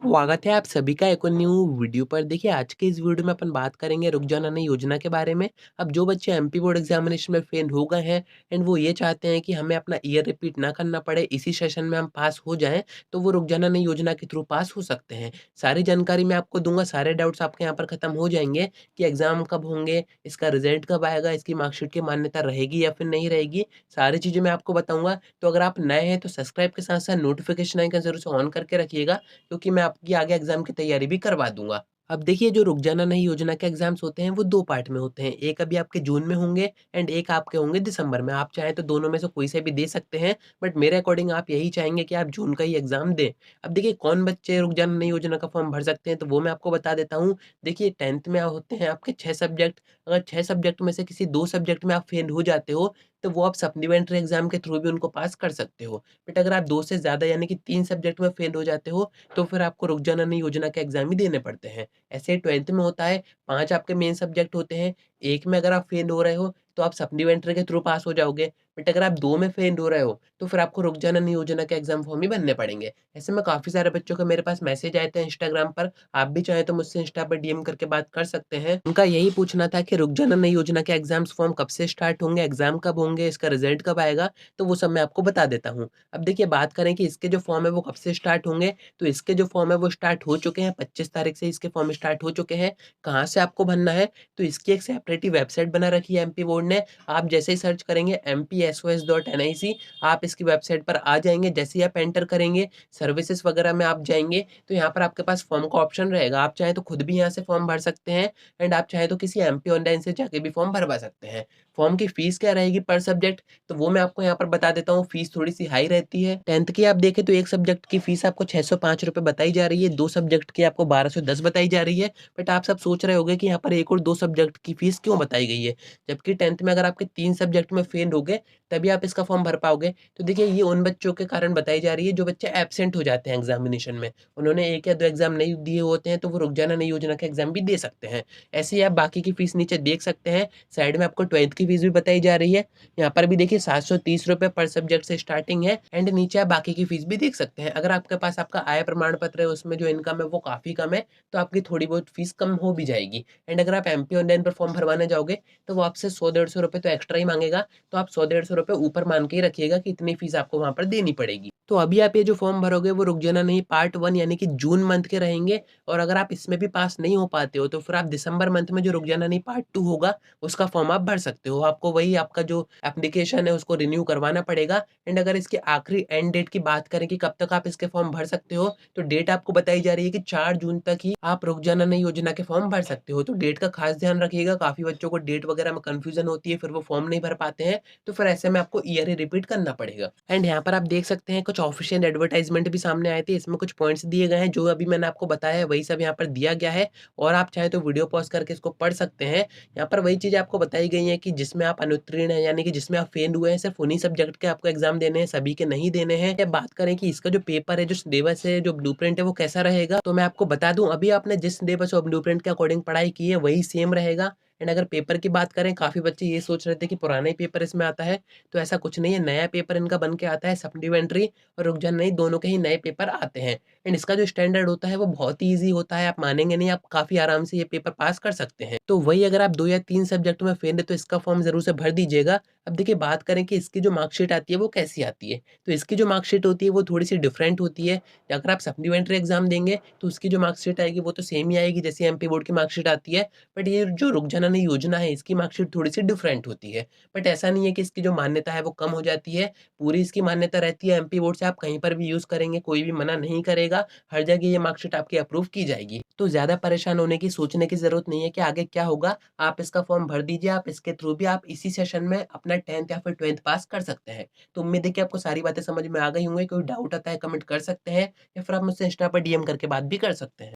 स्वागत है आप सभी का एक और न्यू वीडियो पर। देखिए आज के इस वीडियो में अपन बात करेंगे रुक जाना नहीं योजना के बारे में। अब जो बच्चे एमपी बोर्ड एग्जामिनेशन में फेल हो गए हैं एंड वो ये चाहते हैं कि हमें अपना ईयर रिपीट ना करना पड़े, इसी सेशन में हम पास हो जाएं, तो वो रुक जाना नहीं योजना के थ्रू पास हो सकते हैं। सारी जानकारी मैं आपको दूंगा, सारे डाउट्स आपके यहाँ पर खत्म हो जाएंगे कि एग्जाम कब होंगे, इसका रिजल्ट कब आएगा, इसकी मार्कशीट की मान्यता रहेगी या फिर नहीं रहेगी, सारी चीजें मैं आपको बताऊंगा। तो अगर आप नए हैं तो सब्सक्राइब के साथ साथ नोटिफिकेशन आइकन जरूर से ऑन करके रखिएगा, क्योंकि मैं आपकी आगे एग्ज़ाम की तैयारी भी करवा दूँगा। अब देखिए जो रुक जाना नहीं योजना के एग्ज़ाम्स होते हैं वो 2 पार्ट में होते हैं। एक अभी आपके जून में होंगे एंड एक आपके होंगे दिसंबर में। आप चाहें तो दोनों में से कोई से भी दे सकते हैं, बट मेरे अकॉर्डिंग आप यही चाहेंगे कि आप जून का ही एग्ज़ाम दें। अब देखिए कौन बच्चे रुक जाना नहीं योजना का फॉर्म भर सकते हैं, तो वो मैं आपको बता देता हूँ। देखिए 10th में होते हैं आपके 6 सब्जेक्ट, अगर 6 सब्जेक्ट में से किसी 2 सब्जेक्ट में आप फेल हो जाते हो, तो वो आप सप्लीमेंट्री एग्ज़ाम के थ्रू भी उनको पास कर सकते हो। बट अगर आप 2 से ज़्यादा यानी कि 3 सब्जेक्ट में फेल हो जाते हो, तो फिर आपको रुक जाना नहीं योजना के एग्ज़ाम ही देने पड़ते हैं। ऐसे 12th में होता है, 5 आपके मेन सब्जेक्ट होते हैं, 1 में अगर आप फेल हो रहे हो, तो आप सप्लीमेंट्री के थ्रू पास हो जाओगे। बट अगर आप 2 में फेल हो रहे हो, तो फिर आपको रुक जाना नहीं योजना के एग्ज़ाम फॉर्म ही भरने पड़ेंगे। ऐसे में काफ़ी सारे बच्चों के मेरे पास मैसेज आए थे इंस्टाग्राम पर, आप भी चाहें तो मुझसे इंस्टा पर डीएम करके बात कर सकते हैं। उनका यही पूछना था कि रुक जाना नहीं योजना के एग्ज़ाम्स फॉर्म कब से स्टार्ट होंगे, एग्ज़ाम कब होंगे, इसका रिज़ल्ट कब आएगा? तो वो सब मैं आपको बता देता हूँ। अब देखिए बात करें कि इसके जो फॉर्म है वो कब से स्टार्ट होंगे, तो इसके जो फॉर्म है वो स्टार्ट हो चुके हैं, 25 तारीख से इसके फॉर्म स्टार्ट हो चुके हैं। कहाँ से आपको भरना है, तो इसकी एक सेपरेट ही वेबसाइट बना रखी है एमपी बोर्ड ने। आप जैसे ही सर्च करेंगे mpsos.nic, आप इसकी वेबसाइट पर आ जाएँगे। जैसे ही आप एंटर करेंगे, सर्विसेज़ वगैरह में आप जाएँगे, तो यहाँ पर आपके पास फॉर्म का ऑप्शन रहेगा। आप चाहें तो खुद भी यहाँ से फॉर्म भर सकते हैं एंड आप चाहें तो किसी एमपी ऑनलाइन से जाके भी फॉर्म भरवा सकते हैं। फॉर्म की फीस क्या रहेगी पर सब्जेक्ट, तो वो मैं आपको यहाँ पर बता देता हूँ। फीस थोड़ी-सी हाई रहती है। 10th की आप देखें तो एक सब्जेक्ट की फीस आपको ₹605 बताई जा रही है, 2 सब्जेक्ट की आपको 1210 बताई जा रही है। बट आप सब सोच रहे होंगे कि यहाँ पर 1 और 2 सब्जेक्ट की फीस क्यों बताई गई है? जबकि 10th में अगर आपके 3 सब्जेक्ट में फेल हो गए, तभी आप इसका फॉर्म भर पाओगे। तो देखिए ये उन बच्चों के कारण बताई जा रही है जो बच्चे एब्सेंट हो जाते हैं एग्ज़ामिनेशन में। उन्होंने 1 या 2 एग्ज़ाम नहीं दिए होते हैं, तो वो रुक जाना नहीं योजना के एग्ज़ाम भी दे सकते हैं। ऐसे ही आप बाकी की फीस नीचे देख सकते हैं। साइड में आपको 12th की फीस भी बताई जा रही है। यहाँ पर भी देखिए ₹730 पर सब्जेक्ट से स्टार्टिंग है एंड नीचे आप बाकी की फीस भी देख सकते हैं। अगर आपके पास आपका आय प्रमाण पत्र है, उसमें जो इनकम है वो काफ़ी कम है, तो आपकी थोड़ी बहुत फीस कम हो भी जाएगी। एंड अगर आप एमपी ऑनलाइन पर फॉर्म भरवाने जाओगे, तो वो आपसे 100 डेढ़ सौ रुपए तो एक्स्ट्रा ही माँगेगा, तो आप 100 डेढ़ सौ रुपए ऊपर मान के ही रखिएगा कि इतनी फीस आपको वहाँ पर देनी पड़ेगी। तो अभी आप ये जो फॉर्म भरोगे वो रुक जाना नहीं पार्ट 1 यानी कि जून मंथ के रहेंगे, और अगर आप इसमें भी पास नहीं हो पाते हो, तो फिर आप दिसंबर मंथ में जो रुक जाना नहीं पार्ट 2 होगा, उसका फॉर्म आप भर सकते हो। आपको वही आपका जो एप्लीकेशन है उसको रिन्यू करवाना पड़ेगा। एंड अगर इसकी आखिरी एंड डेट की बात करें कि कब तक आप इसके फॉर्म भर सकते हो, तो डेट आपको बताई जा रही है कि 4 जून तक ही आप रुक जाना नहीं योजना के फॉर्म भर सकते हो। तो डेट का खास ध्यान रखिएगा, काफ़ी बच्चों को डेट वगैरह में कन्फ्यूज़न होती है, फिर वो फॉर्म नहीं भर पाते हैं, तो फिर ऐसे में आपको ईयर ही रिपीट करना पड़ेगा। एंड यहाँ पर आप देख सकते हैं कुछ ऑफिशियल एडवर्टाइज़मेंट भी सामने आए थे, इसमें कुछ पॉइंट्स दिए गए हैं, जो अभी मैंने आपको बताया है वही सब यहाँ पर दिया गया है, और आप चाहें तो वीडियो पॉज़ करके इसको पढ़ सकते हैं। यहाँ पर वही चीज़ें आपको बताई गई हैं कि जिसमें आप अनुत्तीर्ण हैं, यानी कि जिसमें आप फेल हुए हैं, सिर्फ़ उन्हीं सब्जेक्ट के आपको एग्ज़ाम देने हैं, सभी के नहीं देने हैं। या बात करें कि इसका जो पेपर है, जो सिलेबस है, जो ब्लूप्रिंट है, वो कैसा रहेगा, तो मैं आपको बता दूँ, अभी आपने जिस सिलेबस और ब्लूप्रिंट के अकॉर्डिंग पढ़ाई की है, वही सेम रहेगा। एंड अगर पेपर की बात करें, काफ़ी बच्चे ये सोच रहे थे कि पुराना ही पेपर इसमें आता है, तो ऐसा कुछ नहीं है, नया पेपर इनका बन के आता है। सप्लीमेंट्री और रुक जाना नहीं दोनों के ही नए पेपर आते हैं। एंड इसका जो स्टैंडर्ड होता है वो बहुत ही ईज़ी होता है, आप मानेंगे नहीं, आप काफ़ी आराम से ये पेपर पास कर सकते हैं। तो वही अगर आप 2 या 3 सब्जेक्ट में फेल हैं, तो इसका फॉर्म ज़रूर से भर दीजिएगा। अब देखिए बात करें कि इसकी जो मार्कशीट आती है वो कैसी आती है, तो इसकी जो मार्कशीट होती है वो थोड़ी-सी डिफरेंट होती है। अगर आप सप्लीमेंट्री एग्ज़ाम देंगे, तो उसकी जो मार्कशीट आएगी वो तो सेम ही आएगी जैसे एमपी बोर्ड की मार्कशीट आती है। बट ये जो रुक जाना नहीं योजना है, इसकी मार्कशीट थोड़ी-सी डिफरेंट होती है। बट ऐसा नहीं है कि इसकी जो मान्यता है वो कम हो जाती है, पूरी इसकी मान्यता रहती है एमपी बोर्ड से। आप कहीं पर भी यूज़ करेंगे, कोई भी मना नहीं करेगा, हर जगह ये मार्कशीट आपकी अप्रूव की जाएगी। तो ज़्यादा परेशान होने की, सोचने की ज़रूरत नहीं है कि आगे क्या होगा। आप इसका फॉर्म भर दीजिए, आप इसके थ्रू भी आप इसी सेशन में अपना 10th या फिर 12th पास कर सकते हैं। तो उम्मीद है कि आपको सारी बातें समझ में आ गई होंगी। कोई डाउट आता है कमेंट कर सकते हैं, या फिर आप मुझसे इंस्टा पर डीएम करके बात भी कर सकते हैं।